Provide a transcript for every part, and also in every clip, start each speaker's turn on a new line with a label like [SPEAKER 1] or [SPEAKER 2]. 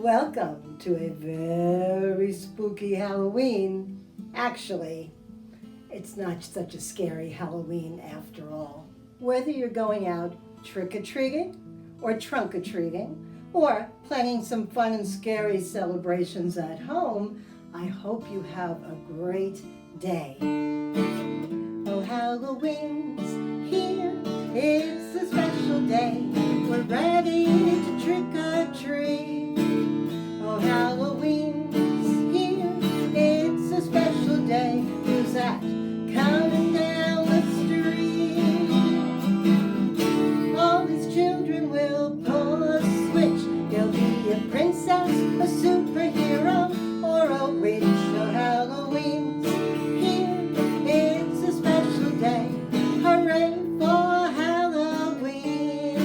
[SPEAKER 1] Welcome to a very spooky Halloween. Actually, it's not such a scary Halloween after all. Whether you're going out trick-or-treating or trunk-or-treating or planning some fun and scary celebrations at home, I hope you have a great day. Oh, Halloween's here, it's a special day. We're ready to trick-or-treat. Oh, Halloween's here, it's a special day. Who's that counting down the street? All these children will pull a switch. They'll be a princess, a superhero, or a witch. Oh, Halloween's here, it's a special day. Hooray for Halloween.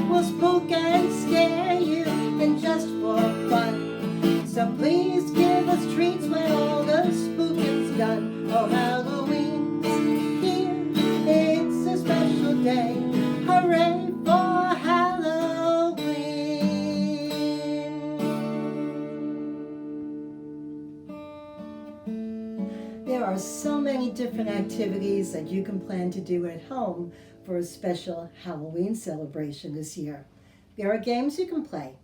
[SPEAKER 1] We'll spook and scare you, and just for fun. So please give us treats when all the spooking's done. Oh, Halloween's here, it's a special day. Hooray for Halloween. There are so many different activities that you can plan to do at home for a special Halloween celebration this year. There are games you can play.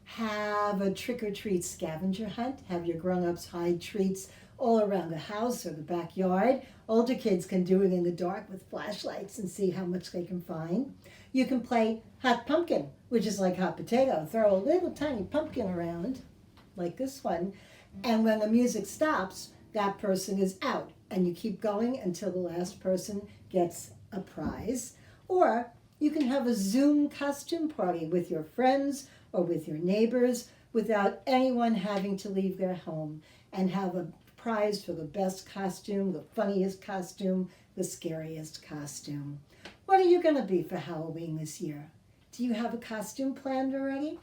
[SPEAKER 1] Have a trick-or-treat scavenger hunt. Have your grown-ups hide treats all around the house or the backyard. Older kids can do it in the dark with flashlights and see how much they can find. You can play hot pumpkin, which is like hot potato. Throw a little tiny pumpkin around, like this one, and when the music stops, that person is out, and you keep going until the last person gets a prize. Or you can have a Zoom costume party with your friends or with your neighbors without anyone having to leave their home, and have a prize for the best costume, the funniest costume, the scariest costume. What are you going to be for Halloween this year? Do you have a costume planned already?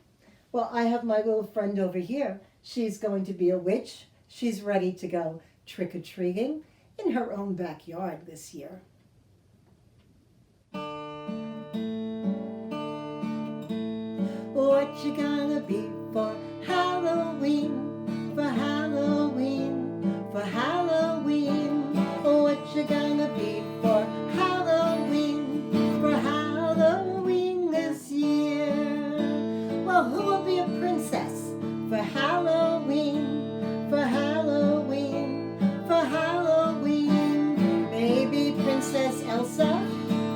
[SPEAKER 1] Well, I have my little friend over here. She's going to be a witch. She's ready to go trick-or-treating in her own backyard this year. What you gonna be for Halloween? For Halloween, for Halloween. What you gonna be for Halloween? For Halloween this year. Well, who will be a princess for Halloween? For Halloween, for Halloween. Maybe Princess Elsa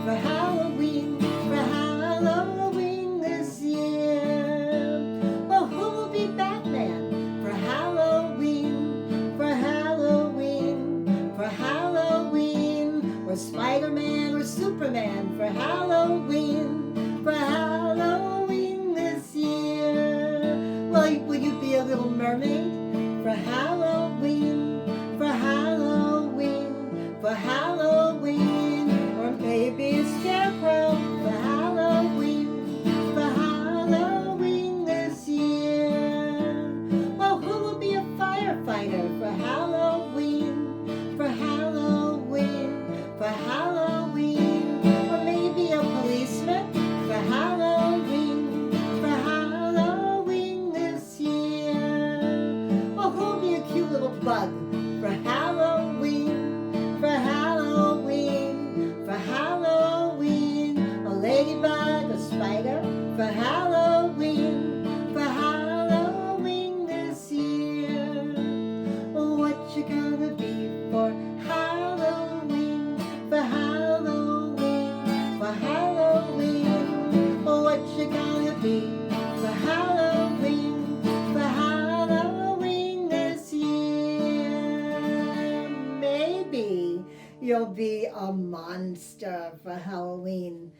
[SPEAKER 1] for Halloween. For Halloween this year. Well, who will be Batman for Halloween? For Halloween, for Halloween. Or Spider-Man or Superman for Halloween. For Halloween this year. Well, will you be a little mermaid for Halloween? For Halloween, for Halloween. Or maybe a scarecrow for Halloween. For Halloween this year. Well, who will be a firefighter for Halloween? For Halloween, for Halloween. Or maybe a policeman for Halloween. For Halloween this year. Well, who will be a cute little bug for Halloween? For Halloween, for Halloween. A ladybug, a spider for Halloween. For Halloween this year. What you gonna be for Halloween? For Halloween, for Halloween. What you gonna be for Halloween? For Halloween this year. Maybe you'll be a monster for Halloween.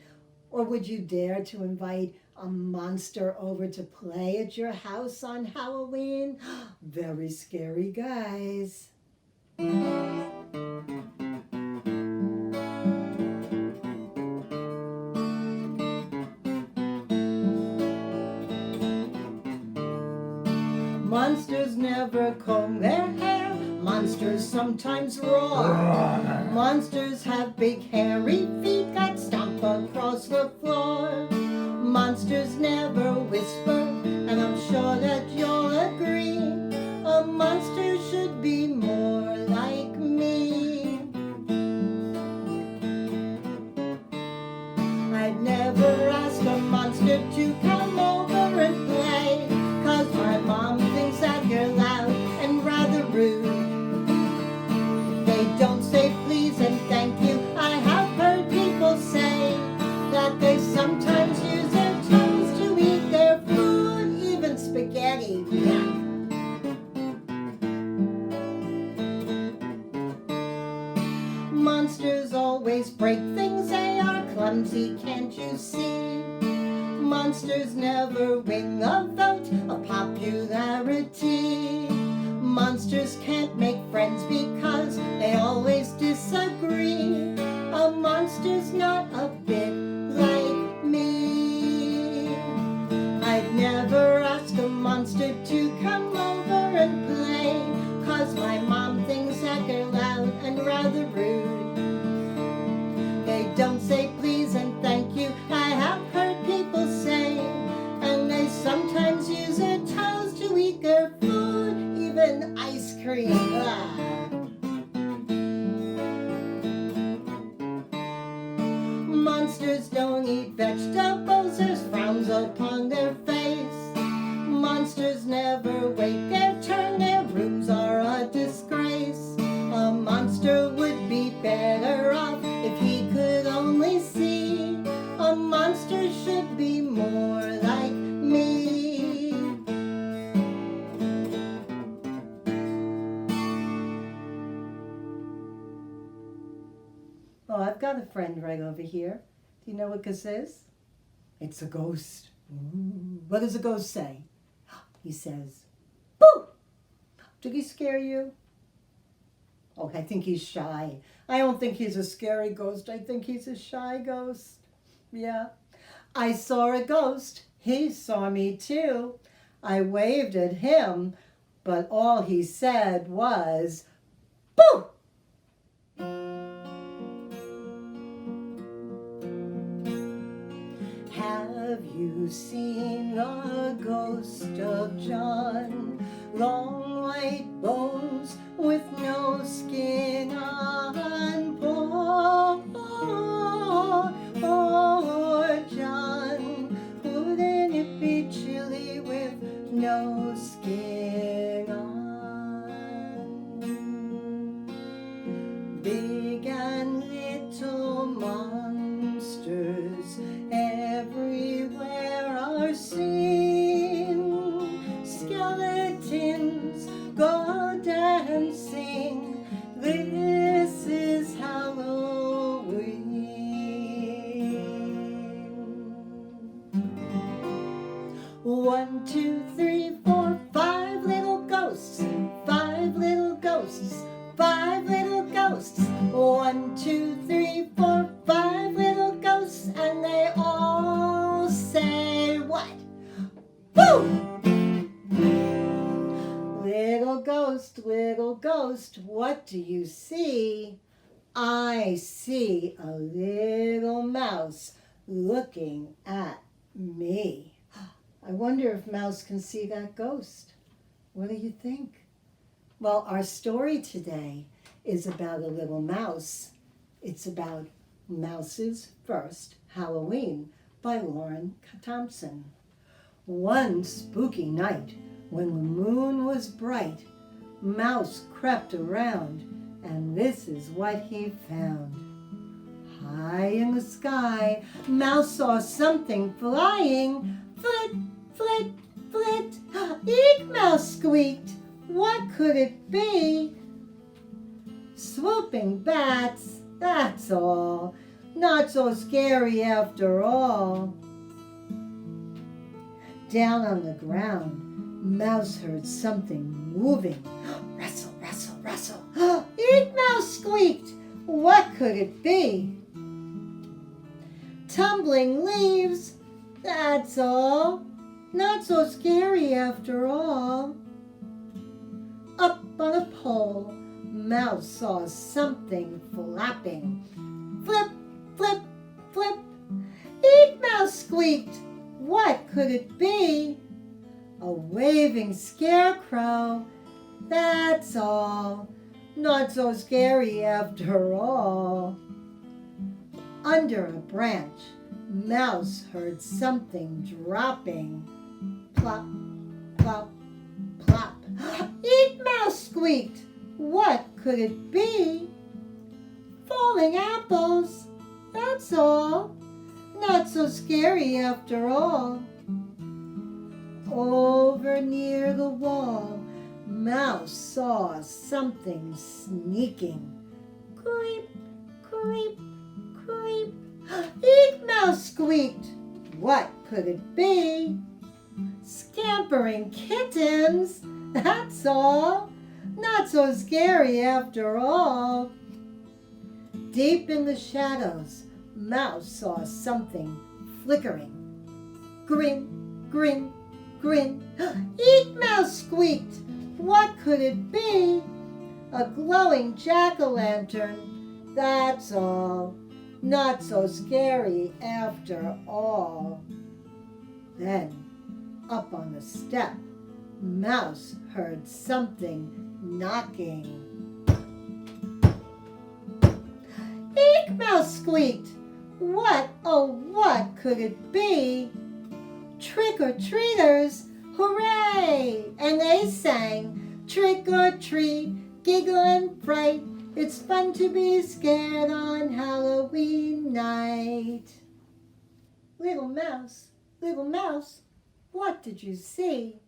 [SPEAKER 1] Or would you dare to invite a monster over to play at your house on Halloween? Very scary, guys. Monsters never comb their hair. Monsters sometimes roar. Monsters have big hairy feet that stomp across the floor. Monsters never whisper, and I'm sure Quack. Monsters always break things, they are clumsy, can't you see? Monsters never win a vote of popularity. Monsters can't make friends because they always disagree. A monster's not a bit like me. I'd never ask a monster to come over and play, 'cause my mom thinks that they're loud and rather rude. They don't say please and thank you, I have heard people say, and they sometimes use their toes to eat their food, even ice cream. Monsters don't eat vegetables, there's frowns upon their face. Monsters never wait their turn, their rooms are a disgrace. A monster would be better off if he could only see. A monster should be more like me. Oh, I've got a friend right over here. Do you know what this is? It's a ghost. What does a ghost say? He says, "Boo!" Did he scare you? Oh, I think he's shy. I don't think he's a scary ghost. I think he's a shy ghost. Yeah. I saw a ghost. He saw me too. I waved at him, but all he said was, "Boo!" Have you seen a ghost of John? Long white bones with no skin on. Poor John, wouldn't it be chilly with no skin on? Big and little monsters everywhere are seen. Skeletons go dancing. This is Halloween. 1, 2, 3, 4, 5 little ghosts. 5 little ghosts. 5 little ghosts. 1, 2, 3, 4, 5 little ghosts, and they all say what? Boo! Little ghost, what do you see? I see a little mouse looking at me. I wonder if Mouse can see that ghost. What do you think? Well, our story today is about a little mouse. It's about Mouse's First Halloween by Lauren Thompson. One spooky night, when the moon was bright, Mouse crept around, and this is what he found. High in the sky, Mouse saw something flying. Flit, flit, flit. Eek, Mouse squeaked. What could it be? Swooping bats, that's all. Not so scary after all. Down on the ground, Mouse heard something moving. Rustle, rustle, rustle. Eek, Mouse squeaked. What could it be? Tumbling leaves, that's all. Not so scary after all. Up on a pole, Mouse saw something flapping. Flip, flip, flip. Eek, Mouse squeaked. What could it be? A waving scarecrow, that's all. Not so scary after all. Under a branch, Mouse heard something dropping. Plop, plop, plop. Eek, Mouse squeaked. What could it be? Falling apples, that's all. Not so scary after all. Oh, over near the wall, Mouse saw something sneaking. Creep, creep, creep. Eek! Mouse squeaked. What could it be? Scampering kittens, that's all. Not so scary after all. Deep in the shadows, Mouse saw something flickering. Grin, grin, grin. Eek! Mouse squeaked. What could it be? A glowing jack-o'-lantern, that's all. Not so scary after all. Then, up on the step, Mouse heard something knocking. Eek! Mouse squeaked. What, oh what could it be? Trick-or-treaters, hooray! And they sang, trick or treat, giggle and fright. It's fun to be scared on Halloween night. Little mouse, what did you see?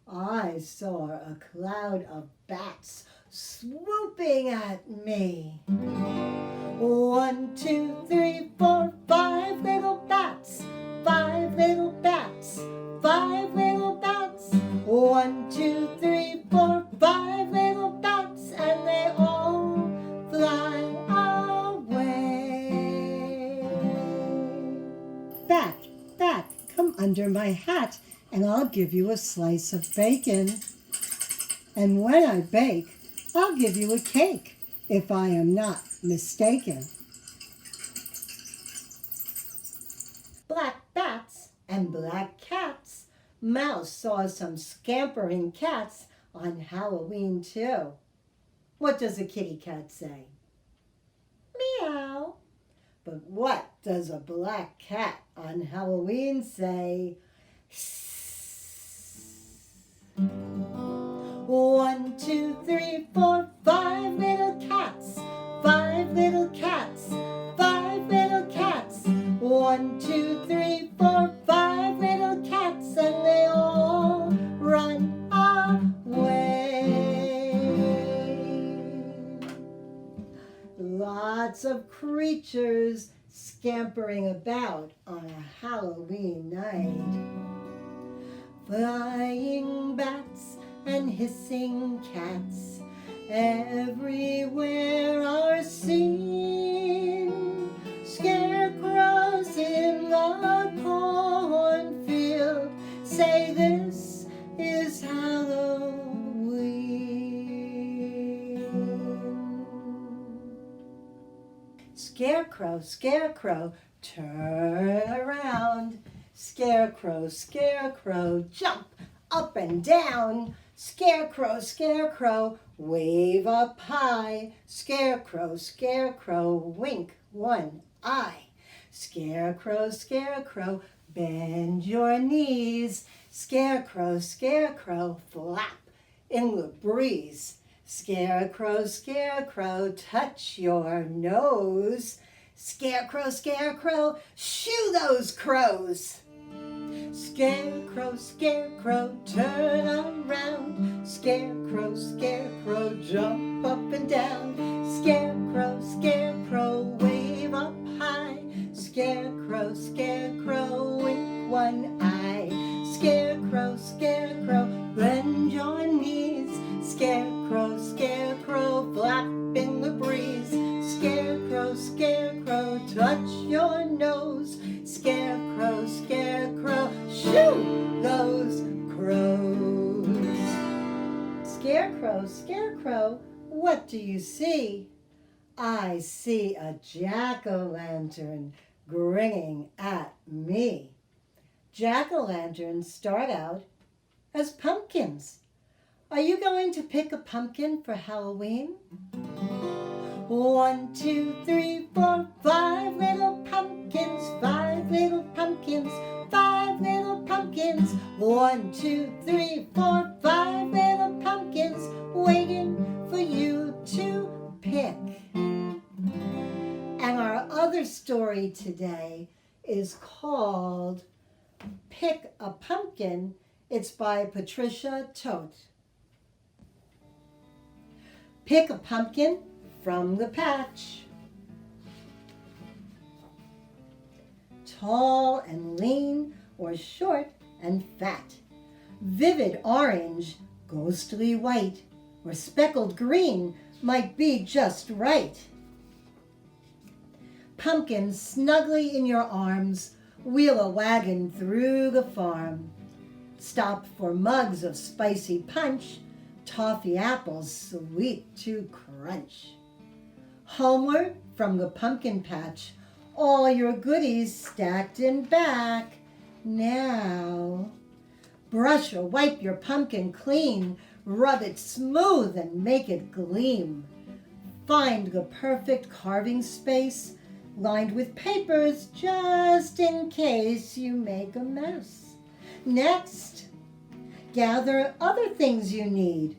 [SPEAKER 1] I saw a cloud of bats swooping at me. 1, 2, 3, 4, 5 little bats. 5 little bats. 5 little bats. 1, 2, 3, 4, 5 little bats, and they all fly away. Bat, bat, come under my hat, and I'll give you a slice of bacon. And when I bake, I'll give you a cake, if I am not mistaken. Black bats and black cats. Mouse saw some scampering cats on Halloween too. What does a kitty cat say? Meow. But what does a black cat on Halloween say? 1, 2, 3, 4, 5 little cats. 5 little cats. 5 little cats. 1, 2, 3, 4, 5 little cats, and they all run away. Lots of creatures scampering about on a Halloween night. Flying bats and hissing cats everywhere are seen. Scarecrows in the cornfield say this is Halloween. Scarecrow, scarecrow, turn around. Scarecrow, scarecrow, jump up and down. Scarecrow, scarecrow, wave up high. Scarecrow, scarecrow, wink one eye. Scarecrow, scarecrow, bend your knees. Scarecrow, scarecrow, flap in the breeze. Scarecrow, scarecrow, touch your nose. Scarecrow, scarecrow, shoo those crows. Scarecrow, scarecrow, turn around. Scarecrow, scarecrow, jump up and down. Scarecrow, scarecrow, wave up high. Scarecrow, scarecrow, wink one eye. Scarecrow, scarecrow, bend your knees. Scarecrow, scarecrow, flap in the breeze. Scarecrow, scarecrow, touch your nose. Scarecrow, scarecrow, shoo those crows. Scarecrow, scarecrow, what do you see? I see a jack-o'-lantern grinning at me. Jack-o'-lanterns start out as pumpkins. Are you going to pick a pumpkin for Halloween? 1, 2, 3, 4, 5 little pumpkins. 5 little pumpkins. 5 little pumpkins. 1, 2, 3, 4, 5 little pumpkins waiting for you to pick. And our other story today is called Pick a Pumpkin It's by Patricia Tote. Pick a pumpkin from the patch. Tall and lean or short and fat. Vivid orange, ghostly white, or speckled green might be just right. Pumpkin snugly in your arms, wheel a wagon through the farm. Stop for mugs of spicy punch, toffee apples sweet to crunch. Homeward from the pumpkin patch, all your goodies stacked in back. Now, brush or wipe your pumpkin clean, rub it smooth and make it gleam. Find the perfect carving space, lined with papers just in case you make a mess. Next, gather other things you need.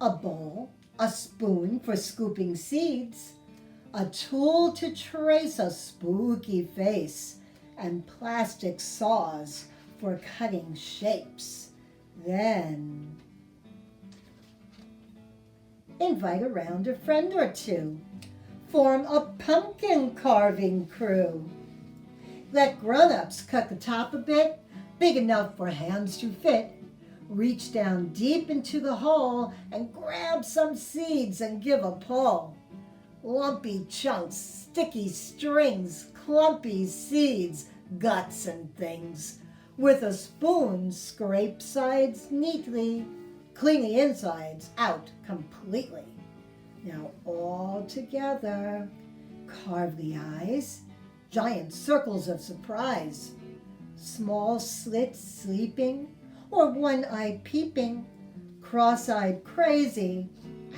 [SPEAKER 1] A bowl, a spoon for scooping seeds, a tool to trace a spooky face, and plastic saws for cutting shapes. Then, invite around a friend or two. Form a pumpkin carving crew. Let grown-ups cut the top a bit, big enough for hands to fit. Reach down deep into the hole and grab some seeds and give a pull. Lumpy chunks, sticky strings, clumpy seeds, guts and things. With a spoon, scrape sides neatly, clean the insides out completely. Now all together, carve the eyes, giant circles of surprise, small slits sleeping, or one eye peeping, cross-eyed crazy,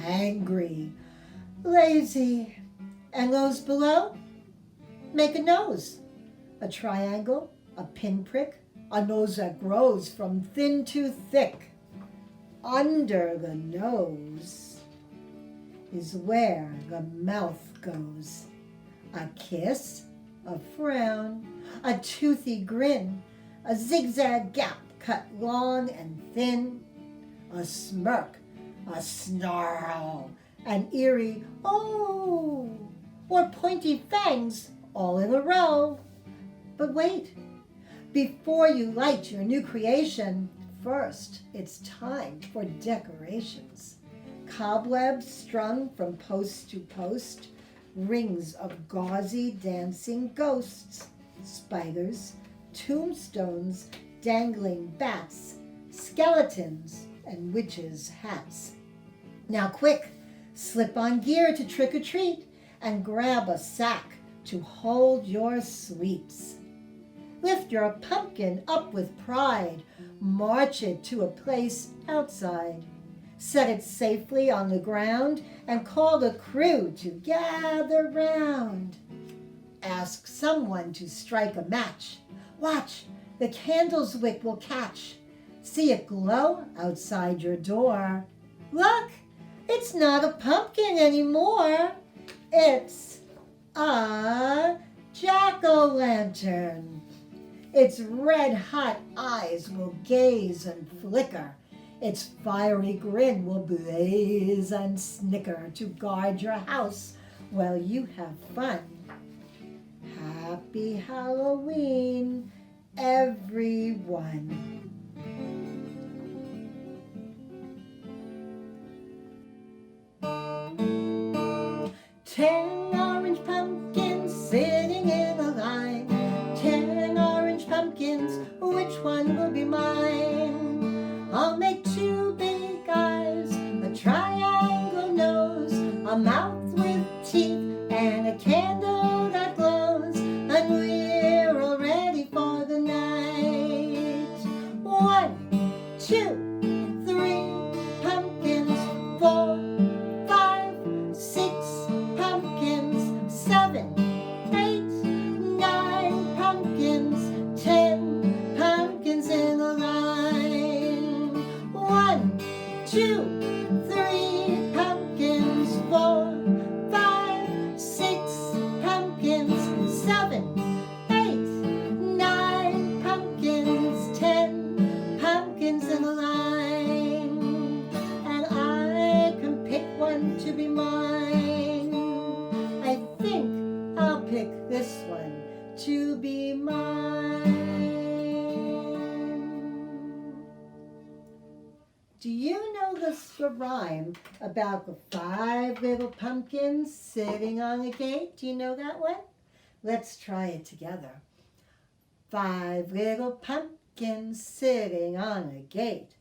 [SPEAKER 1] angry, lazy. And those below, make a nose, a triangle, a pinprick, a nose that grows from thin to thick. Under the nose is where the mouth goes. A kiss, a frown, a toothy grin, a zigzag gap cut long and thin, a smirk, a snarl, an eerie oh, or pointy fangs all in a row. But wait, before you light your new creation, first it's time for decorations. Cobwebs strung from post to post, rings of gauzy dancing ghosts, spiders, tombstones, dangling bats, skeletons, and witches' hats. Now quick, slip on gear to trick or treat and grab a sack to hold your sweets. Lift your pumpkin up with pride, march it to a place outside. Set it safely on the ground and call the crew to gather round. Ask someone to strike a match. Watch, the candle's wick will catch. See it glow outside your door. Look, it's not a pumpkin anymore. It's a jack-o'-lantern. Its red-hot eyes will gaze and flicker. Its fiery grin will blaze and snicker to guard your house while you have fun. Happy Halloween, everyone. 10 orange pumpkins sitting in a line. 10 orange pumpkins, which one will be mine? I'll make 2 big eyes, a triangle nose, a mouth with teeth, and a candle that glows. And we're all ready for the night. 1, 2, 3 pumpkins, 4, 5, 6 pumpkins, 7, 8, 9 pumpkins, 10 pumpkins in a line. 1, 2, 3 pumpkins, 4, 5, 6 pumpkins, 7, 8, 9 pumpkins, 10 pumpkins in one to be mine. I think I'll pick this one to be mine. Do you know the rhyme about the 5 little pumpkins sitting on a gate? Do you know that one? Let's try it together. 5 little pumpkins sitting on a gate.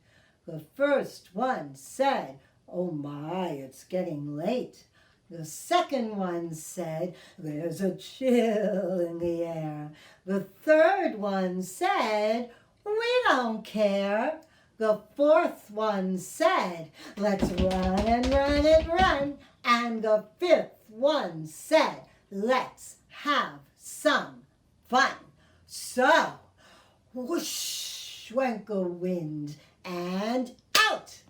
[SPEAKER 1] The first one said, "Oh my, it's getting late." The second one said, "There's a chill in the air." The third one said, "We don't care." The fourth one said, "Let's run and run and run." And the fifth one said, "Let's have some fun." So, whoosh went the wind, and out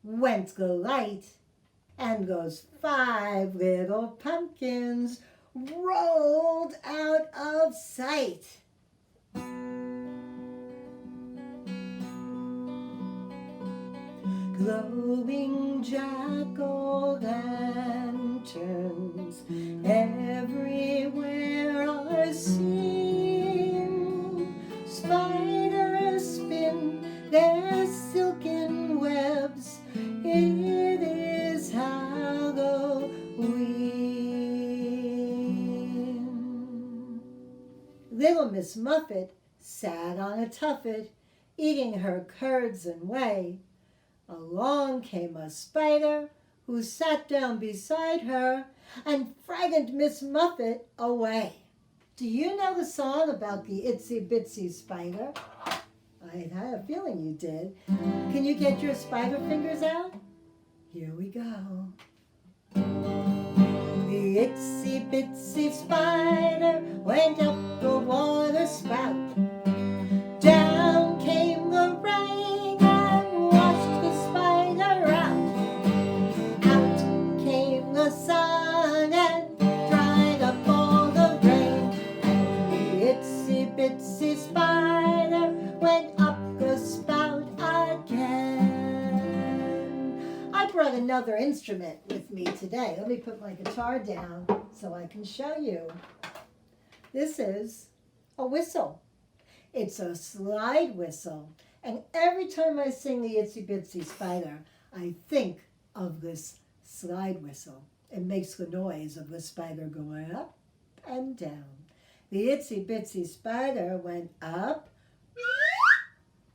[SPEAKER 1] went the light, and those 5 little pumpkins rolled out of sight. Glowing jack-o'-lanterns everywhere are seen. Spiders spin their silken webs. It is Halloween. Little Miss Muffet sat on a tuffet, eating her curds and whey. Along came a spider who sat down beside her and frightened Miss Muffet away. Do you know the song about the itsy bitsy spider? I had a feeling you did. Can you get your spider fingers out? Here we go. The itsy bitsy spider went up the water spout. Down came the rain and washed the spider out. Out came the sun and dried up all the rain. And the itsy bitsy spider went up the spout again. I brought another instrument with me today. Let me put my guitar down so I can show you. This is a whistle. It's a slide whistle. And every time I sing the Itsy Bitsy Spider, I think of this slide whistle. It makes the noise of the spider going up and down. The Itsy Bitsy Spider went up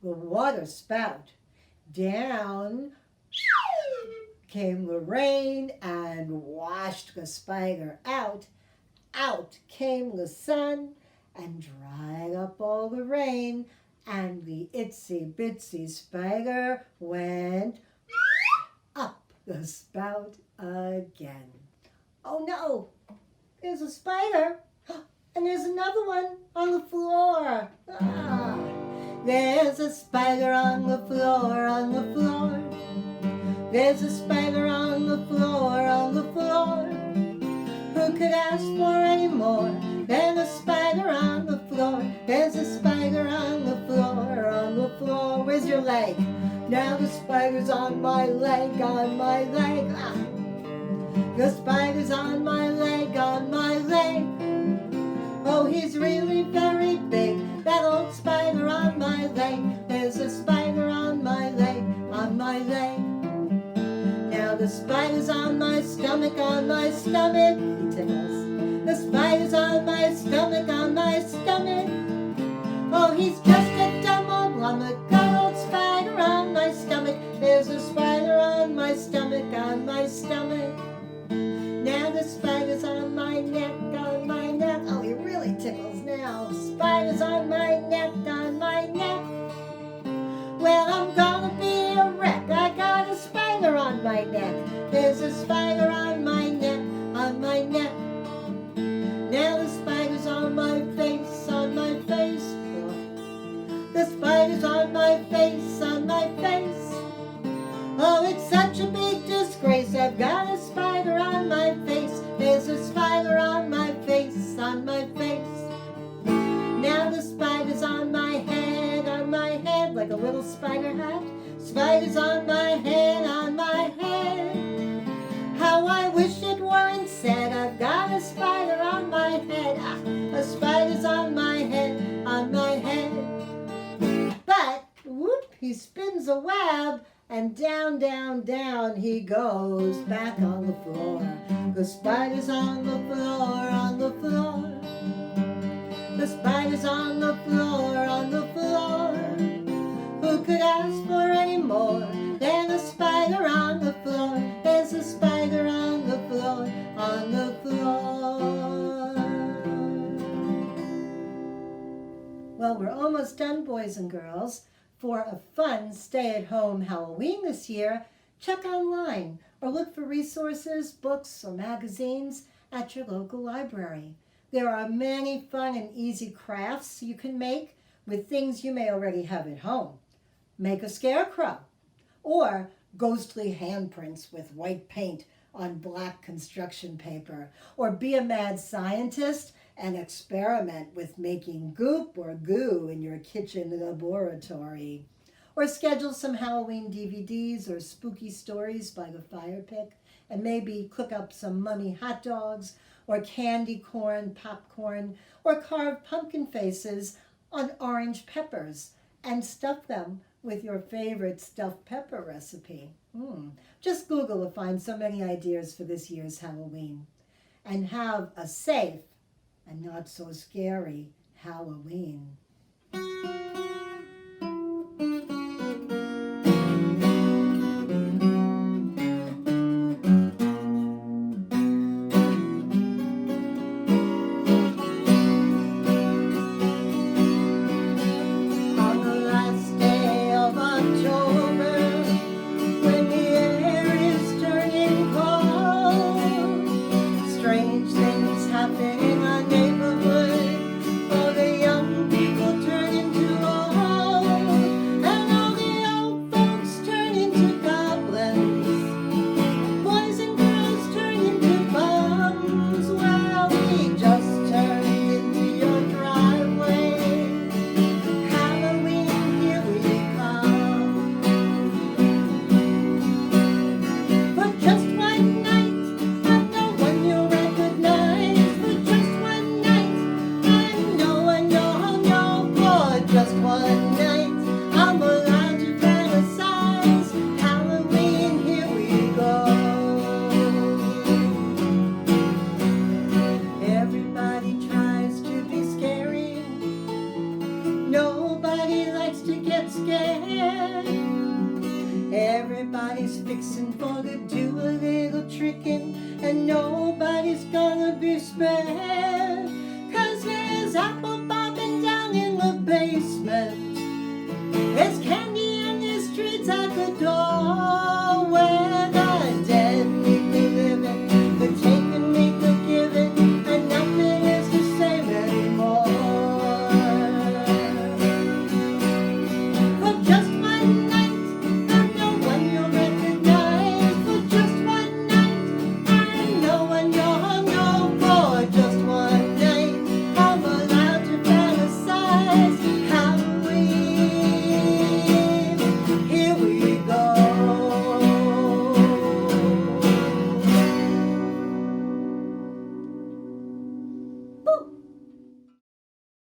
[SPEAKER 1] the water spout. Down came the rain and washed the spider out. Out came the sun and dried up all the rain, and the itsy bitsy spider went up the spout again. Oh no, there's a spider, and there's another one on the floor. There's a spider on the floor, on the floor. There's a spider on the floor, on the floor. Who could ask for any more than a spider on the floor? There's a spider on the floor, on the floor. Where's your leg? Now the spider's on my leg, on my leg. The spider's on my leg, on my leg. Oh, he's really very big, that old spider on my leg. There's a spider on my leg, on my leg. Now the spider's on my stomach, on my stomach. He tickles. The spider's on my stomach, on my stomach. Oh, he's just a dumb old lummox, good old spider on my stomach. There's a spider on my stomach, on my stomach. Now the spider's on my neck, on my neck. Oh, he really tickles now. Spider's on my neck, on my neck. Well, I'm gonna be a wreck. I got a spider on my neck. There's a spider on my neck, on my neck. Now the spider's on my face, on my face. The spider's on my face, on my face. Oh, it's such a big disgrace. I've got a spider on my face. There's a spider on my face, on my face. Now the spider's on my head, like a little spider hat. Spider's on my head, on my head. He spins a web, and down, down, down he goes back on the floor. The spider's on the floor, on the floor. The spider's on the floor, on the floor. Who could ask for any more than a spider on the floor? There's a spider on the floor, on the floor. Well, we're almost done, boys and girls. For a fun stay-at-home Halloween this year, check online or look for resources, books, or magazines at your local library. There are many fun and easy crafts you can make with things you may already have at home. Make a scarecrow, or ghostly handprints with white paint on black construction paper, or be a mad scientist and experiment with making goop or goo in your kitchen laboratory. Or schedule some Halloween DVDs or spooky stories by the fire pit, and maybe cook up some mummy hot dogs or candy corn popcorn, or carve pumpkin faces on orange peppers and stuff them with your favorite stuffed pepper recipe. Just Google to find so many ideas for this year's Halloween. And have a safe and not so scary Halloween. Everybody's fixing for to do a little tricking, and nobody's gonna be spared. 'Cause there's apple bobbing down in the basement, there's candy and there's treats at the door.